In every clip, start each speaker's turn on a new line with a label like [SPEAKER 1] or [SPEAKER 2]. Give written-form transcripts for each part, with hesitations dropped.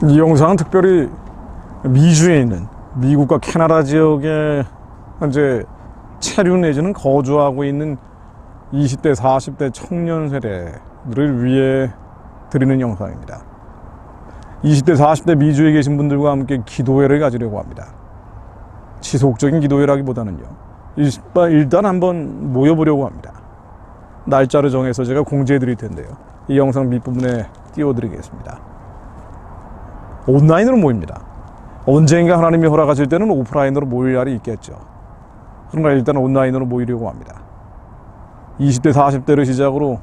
[SPEAKER 1] 이 영상은 특별히 미주에 있는 미국과 캐나다 지역에 현재 체류 내지는 거주하고 있는 20대, 40대 청년 세대들을 위해 드리는 영상입니다. 20대, 40대 미주에 계신 분들과 함께 기도회를 가지려고 합니다. 지속적인 기도회라기보다는요, 일단 한번 모여보려고 합니다. 날짜를 정해서 제가 공지해 드릴 텐데요, 이 영상 밑부분에 띄워드리겠습니다. 온라인으로 모입니다. 언젠가 하나님이 허락하실 때는 오프라인으로 모일 날이 있겠죠. 그러나 일단 온라인으로 모이려고 합니다. 20대, 40대를 시작으로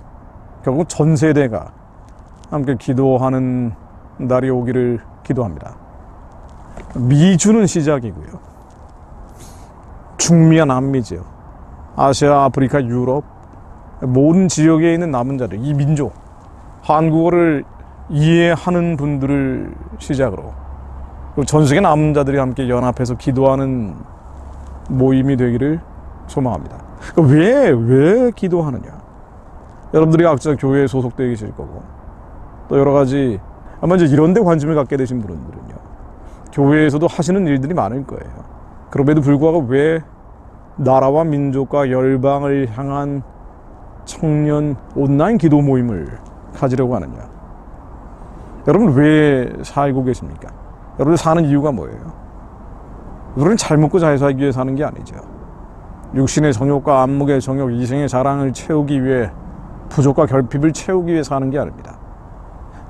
[SPEAKER 1] 결국 전 세대가 함께 기도하는 날이 오기를 기도합니다. 미주는 시작이고요, 중미와 남미죠, 아시아, 아프리카, 유럽 모든 지역에 있는 남은 자들, 이 민족, 한국어를 이해하는 분들을 시작으로 전 세계 남은 자들이 함께 연합해서 기도하는 모임이 되기를 소망합니다. 왜 기도하느냐? 여러분들이 각자 교회에 소속되어 계실 거고, 또 여러 가지 아마 이제 이런 데 관심을 갖게 되신 분들은요, 교회에서도 하시는 일들이 많을 거예요. 그럼에도 불구하고 왜 나라와 민족과 열방을 향한 청년 온라인 기도 모임을 가지려고 하느냐? 여러분 왜 살고 계십니까? 여러분 사는 이유가 뭐예요? 우리는 잘 먹고 잘 살기 위해 사는 게 아니죠. 육신의 정욕과 안목의 정욕, 이생의 자랑을 채우기 위해, 부족과 결핍을 채우기 위해 사는 게 아닙니다.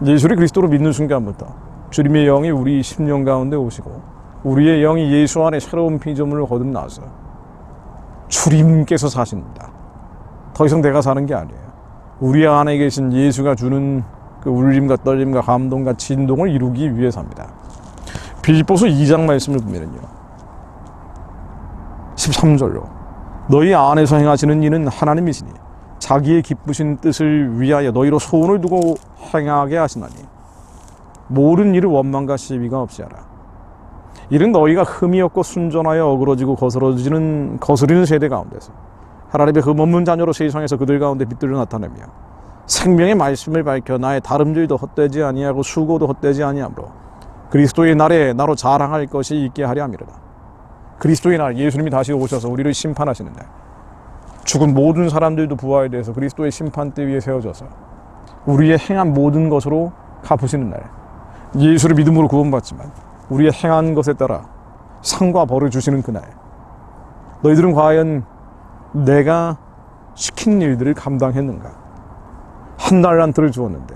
[SPEAKER 1] 예수를 그리스도로 믿는 순간부터 주님의 영이 우리 심령 가운데 오시고, 우리의 영이 예수 안에 새로운 피조물을 거듭나서 주님께서 사십니다. 더 이상 내가 사는 게 아니에요. 우리 안에 계신 예수가 주는 그 울림과 떨림과 감동과 진동을 이루기 위해 삽니다. 빌립보서 2장 말씀을 보면요, 13절로 너희 안에서 행하시는 이는 하나님이시니 자기의 기쁘신 뜻을 위하여 너희로 소원을 두고 행하게 하시나니 모든 일을 원망과 시비가 없이 하라. 이는 너희가 흠이 없고 순전하여 어그러지고 거스리는 세대 가운데서 하나님의 흠없는 자녀로 세상에서 그들 가운데 빛들을 나타내며 생명의 말씀을 밝혀 나의 다름질도 헛되지 아니하고 수고도 헛되지 아니하므로 그리스도의 날에 나로 자랑할 것이 있게 하려 함이로다. 그리스도의 날, 예수님이 다시 오셔서 우리를 심판하시는 날, 죽은 모든 사람들도 부활에 대해서 그리스도의 심판대 위에 세워져서 우리의 행한 모든 것으로 갚으시는 날, 예수를 믿음으로 구원받지만 우리의 행한 것에 따라 상과 벌을 주시는 그날, 너희들은 과연 내가 시킨 일들을 감당했는가? 한 달란트를 주었는데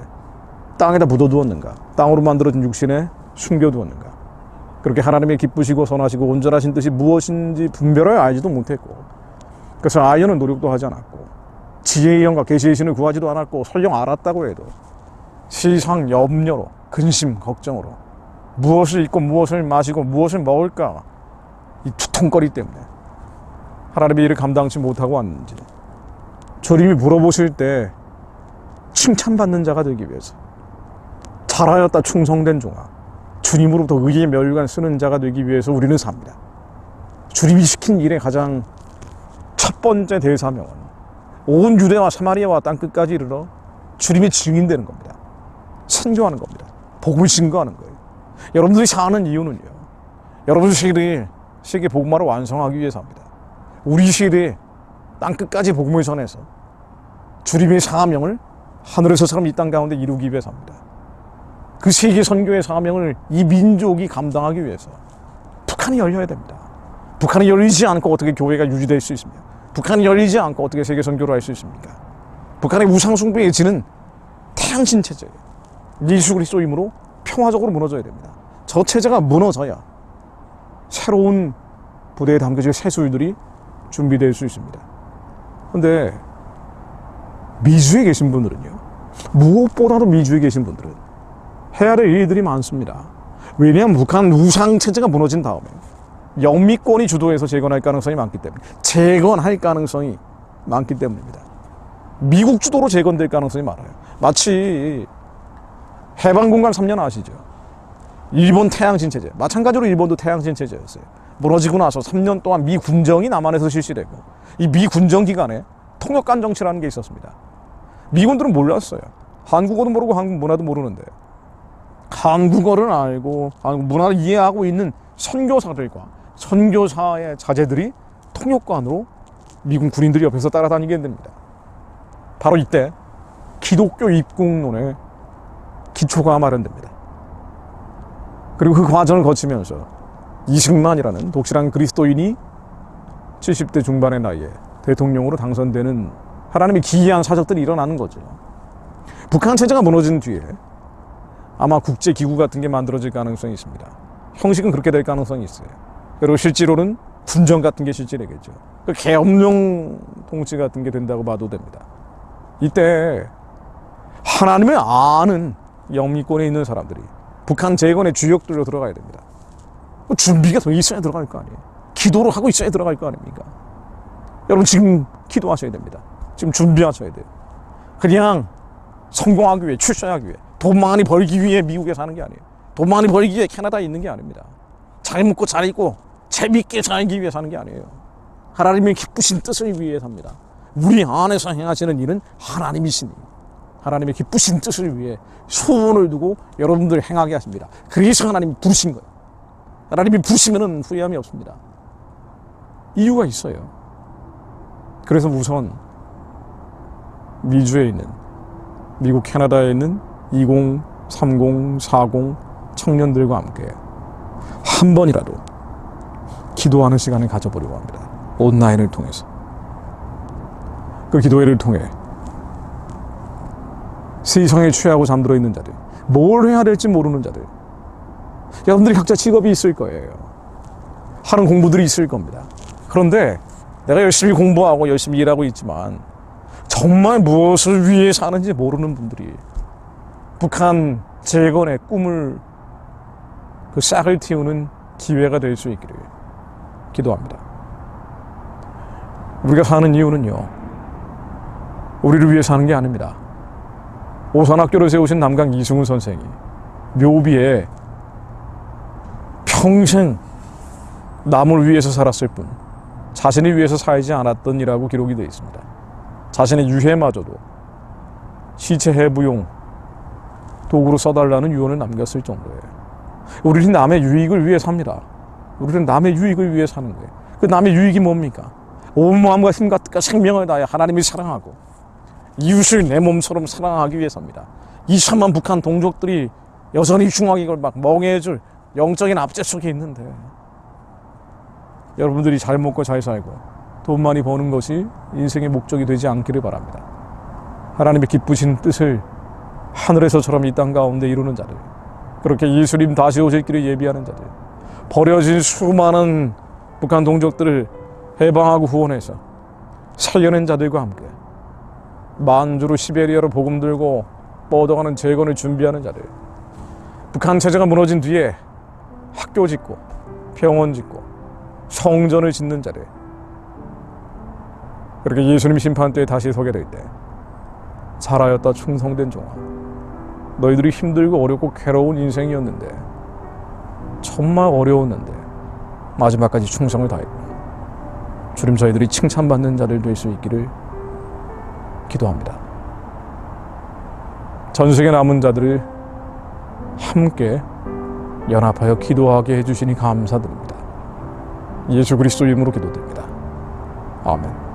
[SPEAKER 1] 땅에다 묻어두었는가? 땅으로 만들어진 육신에 숨겨두었는가? 그렇게 하나님의 기쁘시고 선하시고 온전하신 뜻이 무엇인지 분별하여 알지도 못했고, 그래서 아이언은 노력도 하지 않았고, 지혜의 영과 계시의 신을 구하지도 않았고, 설령 알았다고 해도 시상 염려로, 근심, 걱정으로 무엇을 입고 무엇을 마시고 무엇을 먹을까, 이 두통거리 때문에 하나님의 일을 감당치 못하고 왔는지, 주님이 물어보실 때 칭찬받는 자가 되기 위해서, 잘하였다 충성된 종아, 주님으로부터 의의 멸관 쓰는 자가 되기 위해서 우리는 삽니다. 주님이 시킨 일의 가장 첫 번째 대사명은 온 유대와 사마리아와 땅끝까지 이르러 주님의 증인되는 겁니다. 선교하는 겁니다. 복음을 증거하는 거예요. 여러분들이 사는 이유는요, 여러분 세계 복음화를 완성하기 위해서입니다. 우리 시대에 땅끝까지 복음을 전해서 주님의 사명을 하늘에서처럼 이 땅 가운데 이루기 위해서입니다. 그 세계 선교의 사명을 이 민족이 감당하기 위해서 북한이 열려야 됩니다. 북한이 열리지 않고 어떻게 교회가 유지될 수 있습니까? 북한이 열리지 않고 어떻게 세계 선교를 할 수 있습니까? 북한의 우상숭배의 지는 태양신 체제예요. 예수 그리스도이므로 평화적으로 무너져야 됩니다. 저 체제가 무너져야 새로운 부대에 담겨질 새수들이 준비될 수 있습니다. 그런데 미주에 계신 분들은요, 무엇보다도 미주에 계신 분들은 해야 될 일들이 많습니다. 왜냐하면 북한 우상체제가 무너진 다음에 영미권이 주도해서 재건할 가능성이 많기 때문에, 재건할 가능성이 많기 때문입니다. 미국 주도로 재건될 가능성이 많아요. 마치 해방공감 3년 아시죠? 일본 태양신 체제, 마찬가지로 일본도 태양신 체제였어요. 무너지고 나서 3년 동안 미 군정이 남한에서 실시되고, 이 미 군정 기간에 통역간 정치라는 게 있었습니다. 미군들은 몰랐어요. 한국어도 모르고 한국 문화도 모르는데 한국어를 알고 한국 문화를 이해하고 있는 선교사들과 선교사의 자제들이 통역관으로 미군 군인들이 옆에서 따라다니게 됩니다. 바로 이때 기독교 입국론의 기초가 마련됩니다. 그리고 그 과정을 거치면서 이승만이라는 독실한 그리스도인이 70대 중반의 나이에 대통령으로 당선되는 하나님의 기이한 사적들이 일어나는 거죠. 북한 체제가 무너진 뒤에 아마 국제기구 같은 게 만들어질 가능성이 있습니다. 형식은 그렇게 될 가능성이 있어요. 그리고 실제로는 군정 같은 게 실제되겠죠. 계엄령 통치 같은 게 된다고 봐도 됩니다. 이때 하나님을 아는 영미권에 있는 사람들이 북한 재건의 주역들로 들어가야 됩니다. 준비가 더 있어야 들어갈 거 아니에요. 기도를 하고 있어야 들어갈 거 아닙니까? 여러분 지금 기도하셔야 됩니다. 지금 준비하셔야 돼요. 그냥 성공하기 위해, 출세하기 위해, 돈 많이 벌기 위해 미국에 사는 게 아니에요. 돈 많이 벌기 위해 캐나다에 있는 게 아닙니다. 잘 먹고 잘 입고 재밌게 살기 위해 사는 게 아니에요. 하나님의 기쁘신 뜻을 위해 삽니다. 우리 안에서 행하시는 일은 하나님이시니 하나님의 기쁘신 뜻을 위해 소원을 두고 여러분들 행하게 하십니다. 그래서 하나님이 부르신 거예요. 하나님이 부르시면 후회함이 없습니다. 이유가 있어요. 그래서 우선 미주에 있는, 미국 캐나다에 있는 20, 30, 40 청년들과 함께 한 번이라도 기도하는 시간을 가져보려고 합니다. 온라인을 통해서. 그 기도회를 통해 세상에 취하고 잠들어 있는 자들, 뭘 해야 될지 모르는 자들, 여러분들이 각자 직업이 있을 거예요. 하는 공부들이 있을 겁니다. 그런데 내가 열심히 공부하고 열심히 일하고 있지만 정말 무엇을 위해 사는지 모르는 분들이 북한 재건의 꿈을 그 싹을 틔우는 기회가 될 수 있기를 기도합니다. 우리가 사는 이유는요, 우리를 위해 사는 게 아닙니다. 오산학교를 세우신 남강 이승훈 선생이 묘비에 평생 남을 위해서 살았을 뿐 자신을 위해서 살지 않았던 이라고 기록이 되어 있습니다. 자신의 유해마저도 시체 해부용 도구로 써달라는 유언을 남겼을 정도예요. 우리는 남의 유익을 위해 삽니다. 우리는 남의 유익을 위해 사는 거예요. 그 남의 유익이 뭡니까? 온 마음과 힘과 뜻과 생명을 다해 하나님을 사랑하고 이웃을 내 몸처럼 사랑하기 위해서입니다. 2천만 북한 동족들이 여전히 중앙 이걸 막 멍해줄 영적인 압제 속에 있는데 여러분들이 잘 먹고 잘 살고 돈 많이 버는 것이 인생의 목적이 되지 않기를 바랍니다. 하나님의 기쁘신 뜻을 하늘에서처럼 이 땅 가운데 이루는 자들, 그렇게 예수님 다시 오실 길을 예비하는 자들, 버려진 수많은 북한 동족들을 해방하고 후원해서 살려낸 자들과 함께 만주로 시베리아로 복음 들고 뻗어가는 재건을 준비하는 자들, 북한 체제가 무너진 뒤에 학교 짓고 병원 짓고 성전을 짓는 자들, 그렇게 예수님 심판대에 다시 서게 될 때 잘하였다 충성된 종아, 너희들이 힘들고 어렵고 괴로운 인생이었는데 정말 어려웠는데 마지막까지 충성을 다했고 주님 저희들이 칭찬받는 자들 될 수 있기를 기도합니다. 전 세계 남은 자들을 함께 연합하여 기도하게 해주시니 감사드립니다. 예수 그리스도 이름으로 기도드립니다. 아멘.